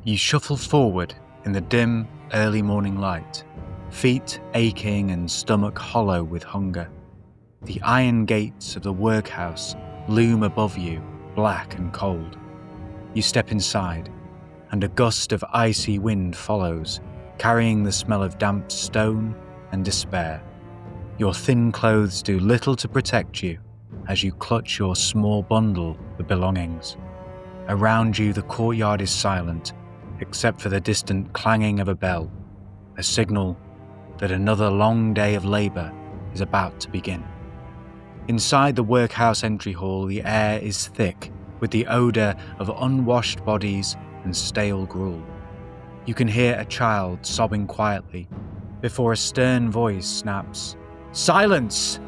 You shuffle forward in the dim, early morning light, feet aching and stomach hollow with hunger. The iron gates of the workhouse loom above you, black and cold. You step inside, and a gust of icy wind follows, carrying the smell of damp stone and despair. Your thin clothes do little to protect you as you clutch your small bundle of belongings. Around you, the courtyard is silent, except for the distant clanging of a bell, a signal that another long day of labour is about to begin. Inside the workhouse entry hall, the air is thick with the odour of unwashed bodies and stale gruel. You can hear a child sobbing quietly before a stern voice snaps, "Silence!"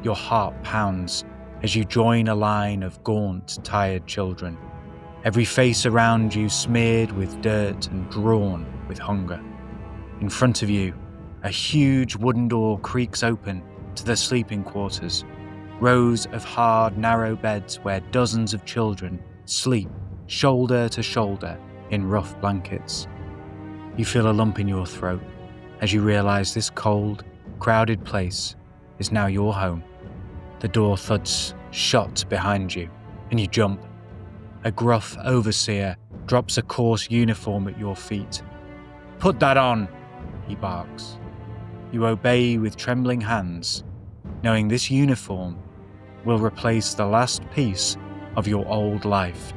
Your heart pounds as you join a line of gaunt, tired children, every face around you smeared with dirt and drawn with hunger. In front of you, a huge wooden door creaks open to the sleeping quarters, rows of hard, narrow beds where dozens of children sleep shoulder to shoulder in rough blankets. You feel a lump in your throat as you realise this cold, crowded place is now your home. The door thuds shut behind you, and you jump. A gruff overseer drops a coarse uniform at your feet. "Put that on," he barks. You obey with trembling hands, knowing this uniform will replace the last piece of your old life.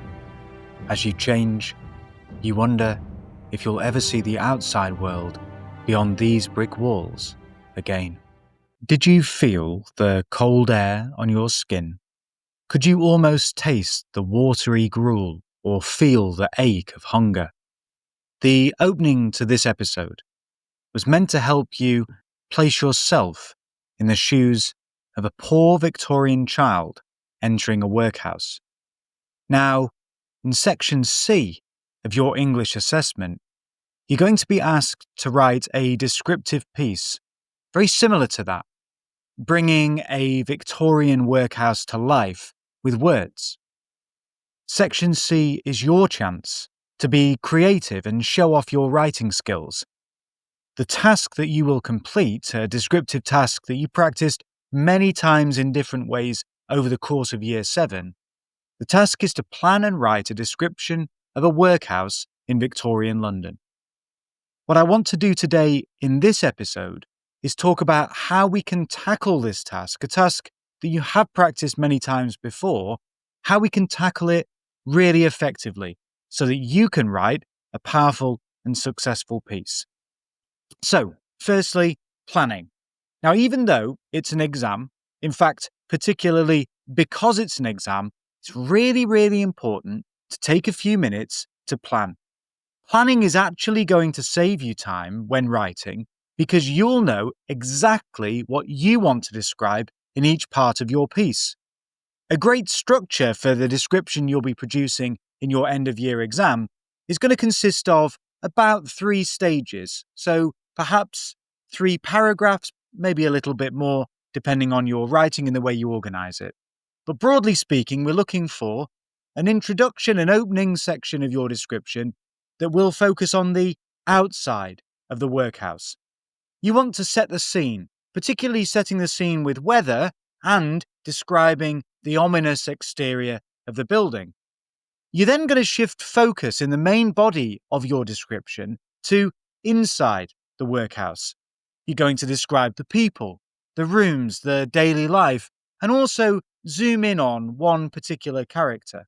As you change, you wonder if you'll ever see the outside world beyond these brick walls again. Did you feel the cold air on your skin? Could you almost taste the watery gruel or feel the ache of hunger? The opening to this episode was meant to help you place yourself in the shoes of a poor Victorian child entering a workhouse. Now, in section C of your English assessment, you're going to be asked to write a descriptive piece very similar to that, bringing a Victorian workhouse to life with words. Section C is your chance to be creative and show off your writing skills. The task that you will complete, a descriptive task that you practiced many times in different ways over the course of Year 7, the task is to plan and write a description of a workhouse in Victorian London. What I want to do today in this episode is talk about how we can tackle this task, a task that you have practiced many times before, how we can tackle it really effectively so that you can write a powerful and successful piece. So, firstly, planning. Now, even though it's an exam, in fact, particularly because it's an exam, it's really, really important to take a few minutes to plan. Planning is actually going to save you time when writing because you'll know exactly what you want to describe in each part of your piece. A great structure for the description you'll be producing in your end-of-year exam is going to consist of about 3 stages, so perhaps 3 paragraphs, maybe a little bit more, depending on your writing and the way you organise it. But broadly speaking, we're looking for an introduction, an opening section of your description that will focus on the outside of the workhouse. You want to set the scene, particularly setting the scene with weather and describing the ominous exterior of the building. You're then going to shift focus in the main body of your description to inside the workhouse. You're going to describe the people, the rooms, the daily life, and also zoom in on one particular character.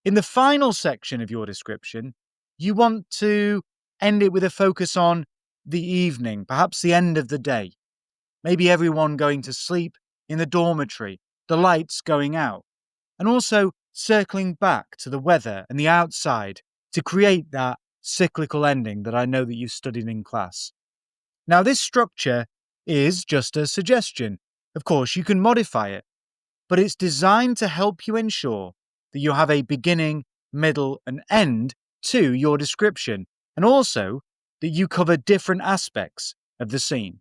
In the final section of your description, you want to end it with a focus on the evening, perhaps the end of the day. Maybe everyone going to sleep in the dormitory, the lights going out, and also circling back to the weather and the outside to create that cyclical ending that I know that you studied in class. Now, this structure is just a suggestion. Of course, you can modify it, but it's designed to help you ensure that you have a beginning, middle, and end to your description, and also that you cover different aspects of the scene.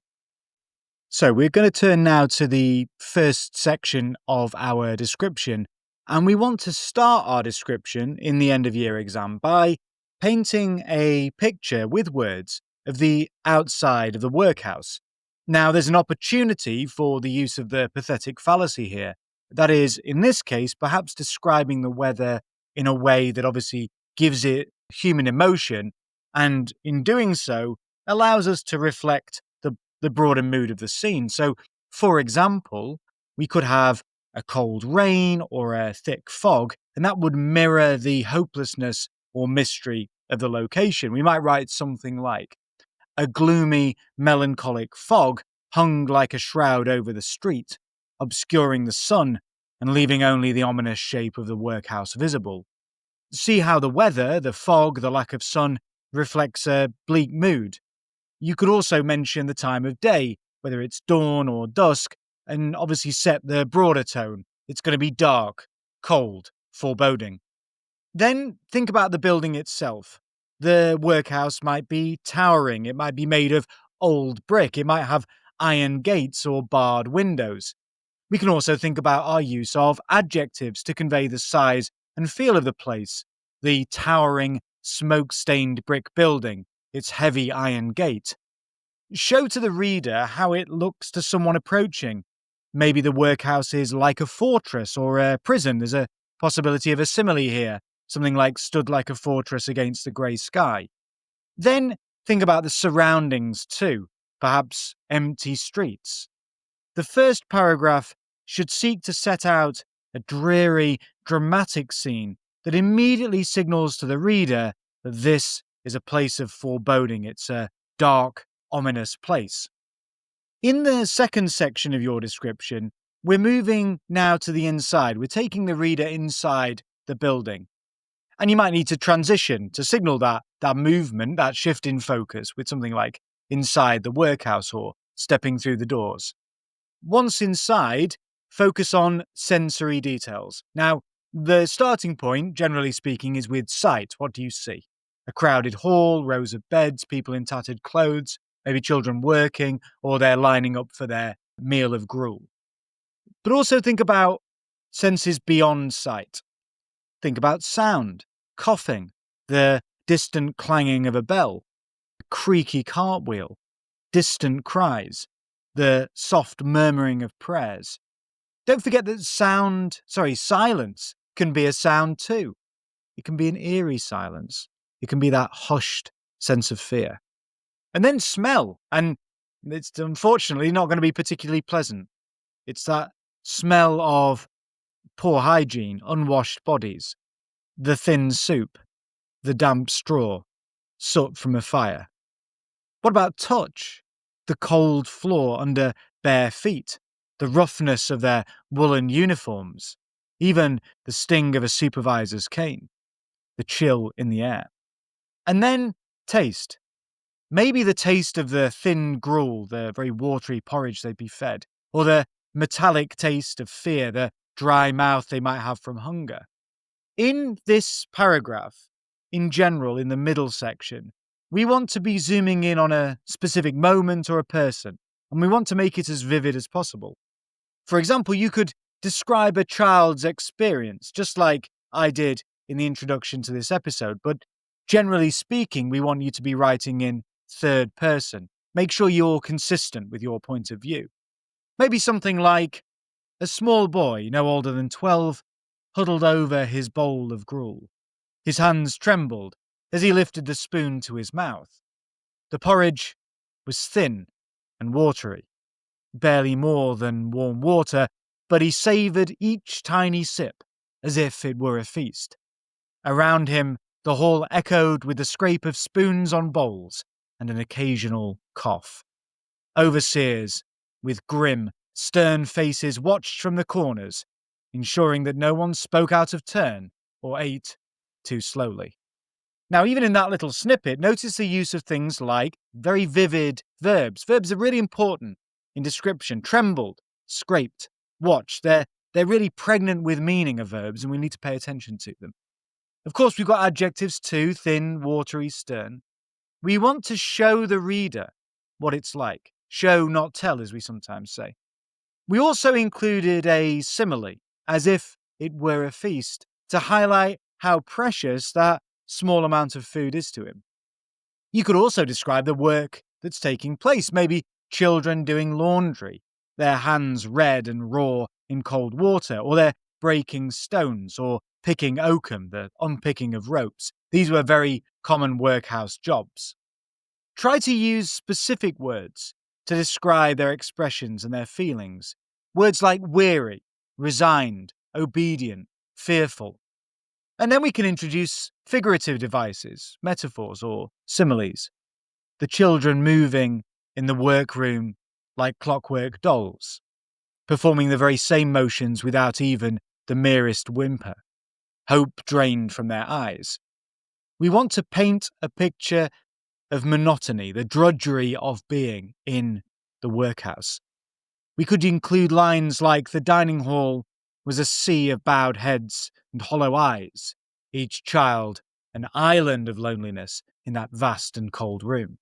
So we're going to turn now to the first section of our description, and we want to start our description in the end of year exam by painting a picture with words of the outside of the workhouse. Now, there's an opportunity for the use of the pathetic fallacy here. That is, in this case, perhaps describing the weather in a way that obviously gives it human emotion, and in doing so, allows us to reflect the broader mood of the scene. So, for example, we could have a cold rain or a thick fog, and that would mirror the hopelessness or mystery of the location. We might write something like, a gloomy, melancholic fog hung like a shroud over the street, obscuring the sun and leaving only the ominous shape of the workhouse visible. See how the weather, the fog, the lack of sun, reflects a bleak mood. You could also mention the time of day, whether it's dawn or dusk, and obviously set the broader tone. It's going to be dark, cold, foreboding. Then think about the building itself. The workhouse might be towering, it might be made of old brick, it might have iron gates or barred windows. We can also think about our use of adjectives to convey the size and feel of the place. The towering, smoke-stained brick building, its heavy iron gate. Show to the reader how it looks to someone approaching. Maybe the workhouse is like a fortress or a prison. There's a possibility of a simile here, something like stood like a fortress against the grey sky. Then think about the surroundings too, perhaps empty streets. The first paragraph should seek to set out a dreary, dramatic scene that immediately signals to the reader that this is a place of foreboding. It's a dark, ominous place. In the second section of your description, we're moving now to the inside. We're taking the reader inside the building. And you might need to transition to signal that movement, that shift in focus with something like inside the workhouse or stepping through the doors. Once inside, focus on sensory details. Now, the starting point, generally speaking, is with sight. What do you see? A crowded hall, rows of beds, people in tattered clothes, maybe children working, or they're lining up for their meal of gruel. But also think about senses beyond sight. Think about sound, coughing, the distant clanging of a bell, a creaky cartwheel, distant cries, the soft murmuring of prayers. Don't forget that silence can be a sound too. It can be an eerie silence. It can be that hushed sense of fear. And then smell, and it's unfortunately not going to be particularly pleasant. It's that smell of poor hygiene, unwashed bodies, the thin soup, the damp straw, soot from a fire. What about touch? The cold floor under bare feet, the roughness of their woolen uniforms, even the sting of a supervisor's cane, the chill in the air. And then taste. Maybe the taste of the thin gruel, the very watery porridge they'd be fed, or the metallic taste of fear, the dry mouth they might have from hunger. In this paragraph, in general, in the middle section, we want to be zooming in on a specific moment or a person, and we want to make it as vivid as possible. For example, you could describe a child's experience, just like I did in the introduction to this episode, but generally speaking, we want you to be writing in third person. Make sure you're consistent with your point of view. Maybe something like, a small boy, no older than 12, huddled over his bowl of gruel. His hands trembled as he lifted the spoon to his mouth. The porridge was thin and watery, barely more than warm water, but he savoured each tiny sip as if it were a feast. Around him, the hall echoed with the scrape of spoons on bowls and an occasional cough. Overseers, with grim, stern faces, watched from the corners, ensuring that no one spoke out of turn or ate too slowly. Now, even in that little snippet, notice the use of things like very vivid verbs. Verbs are really important in description. Trembled, scraped, watched. They're really pregnant with meaning of verbs, and we need to pay attention to them. Of course, we've got adjectives too, thin, watery, stern. We want to show the reader what it's like. Show, not tell, as we sometimes say. We also included a simile, as if it were a feast, to highlight how precious that small amount of food is to him. You could also describe the work that's taking place, maybe children doing laundry, their hands red and raw in cold water, or they're breaking stones or picking oakum, the unpicking of ropes. These were very common workhouse jobs. Try to use specific words to describe their expressions and their feelings. Words like weary, resigned, obedient, fearful. And then we can introduce figurative devices, metaphors, or similes. The children moving in the workroom like clockwork dolls, performing the very same motions without even the merest whimper. Hope drained from their eyes. We want to paint a picture of monotony, the drudgery of being in the workhouse. We could include lines like the dining hall was a sea of bowed heads and hollow eyes, each child an island of loneliness in that vast and cold room.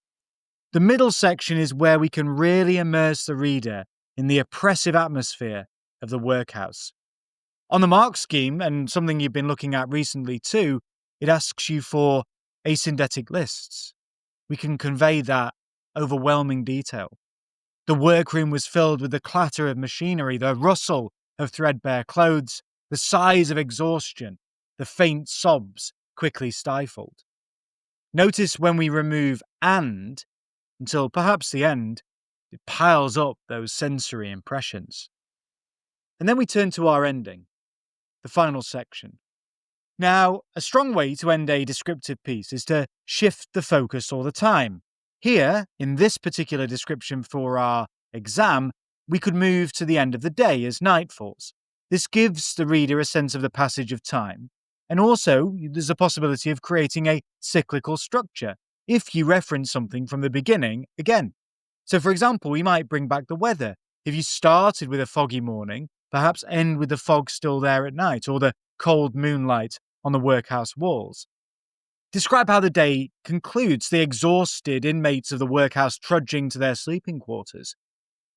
The middle section is where we can really immerse the reader in the oppressive atmosphere of the workhouse. On the mark scheme, and something you've been looking at recently too, it asks you for asyndetic lists. We can convey that overwhelming detail. The workroom was filled with the clatter of machinery, the rustle of threadbare clothes, the sighs of exhaustion, the faint sobs quickly stifled. Notice when we remove "and" until perhaps the end, it piles up those sensory impressions. And then we turn to our ending, the final section. Now, a strong way to end a descriptive piece is to shift the focus all the time. Here, in this particular description for our exam, we could move to the end of the day as night falls. This gives the reader a sense of the passage of time, and also there's a possibility of creating a cyclical structure if you reference something from the beginning again. So, for example, we might bring back the weather. If you started with a foggy morning, perhaps end with the fog still there at night, or the cold moonlight on the workhouse walls. Describe how the day concludes, the exhausted inmates of the workhouse trudging to their sleeping quarters.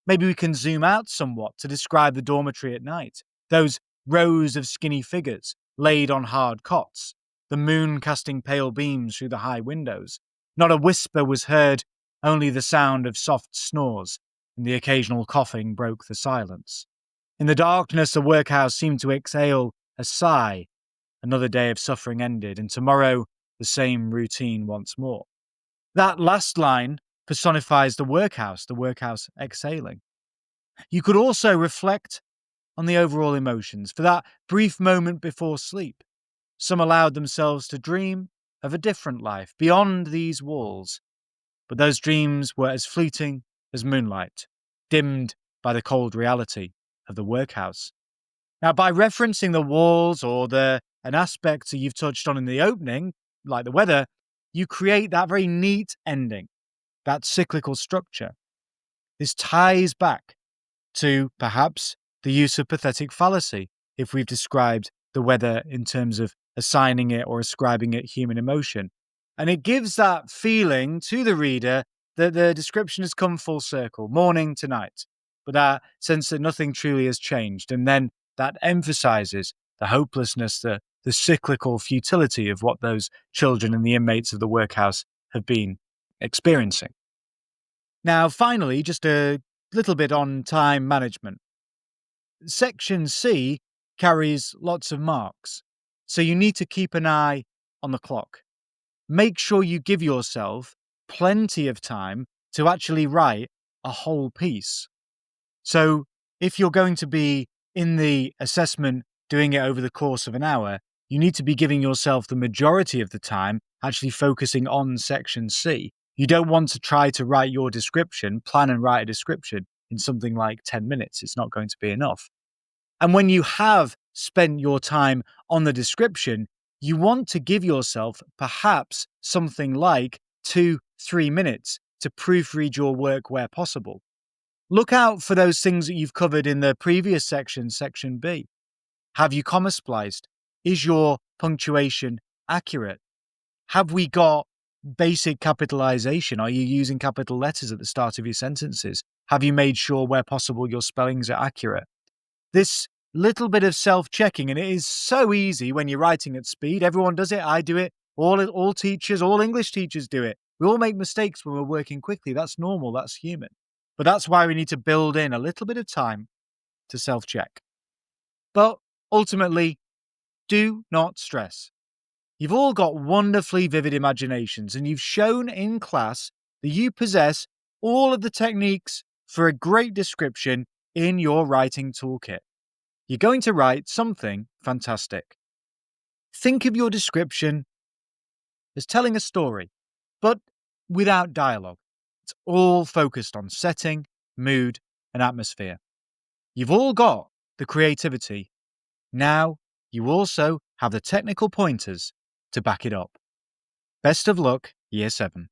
Maybe we can zoom out somewhat to describe the dormitory at night, those rows of skinny figures laid on hard cots, the moon casting pale beams through the high windows. Not a whisper was heard, only the sound of soft snores, and the occasional coughing broke the silence. In the darkness, the workhouse seemed to exhale a sigh. Another day of suffering ended, and tomorrow the same routine once more. That last line personifies the workhouse exhaling. You could also reflect on the overall emotions. For that brief moment before sleep, some allowed themselves to dream of a different life beyond these walls. But those dreams were as fleeting as moonlight, dimmed by the cold reality of the workhouse. Now, by referencing the walls or an aspect that you've touched on in the opening, like the weather, you create that very neat ending, that cyclical structure. This ties back to perhaps the use of pathetic fallacy if we've described the weather in terms of assigning it or ascribing it human emotion. And it gives that feeling to the reader that the description has come full circle, morning to night, but that sense that nothing truly has changed. And then that emphasizes the hopelessness, the cyclical futility of what those children and the inmates of the workhouse have been experiencing. Now, finally, just a little bit on time management. Section C carries lots of marks, so you need to keep an eye on the clock. Make sure you give yourself plenty of time to actually write a whole piece. So if you're going to be in the assessment doing it over the course of an hour, you need to be giving yourself the majority of the time actually focusing on section C. You don't want to try to write your description, plan and write a description in something like 10 minutes. It's not going to be enough. And when you have spent your time on the description, you want to give yourself perhaps something like 2-3 minutes to proofread your work where possible. Look out for those things that you've covered in the previous section, section B. Have you comma spliced? Is your punctuation accurate? Have we got basic capitalization? Are you using capital letters at the start of your sentences? Have you made sure where possible your spellings are accurate? This little bit of self-checking, and it is so easy when you're writing at speed. Everyone does it. I do it All teachers, all English teachers do it. We all make mistakes when we're working quickly. That's normal. That's human. But that's why we need to build in a little bit of time to self-check. But ultimately, do not stress. You've all got wonderfully vivid imaginations, and you've shown in class that you possess all of the techniques for a great description in your writing toolkit. You're going to write something fantastic. Think of your description as telling a story, but without dialogue. It's all focused on setting, mood, and atmosphere. You've all got the creativity. Now you also have the technical pointers to back it up. Best of luck, Year 7.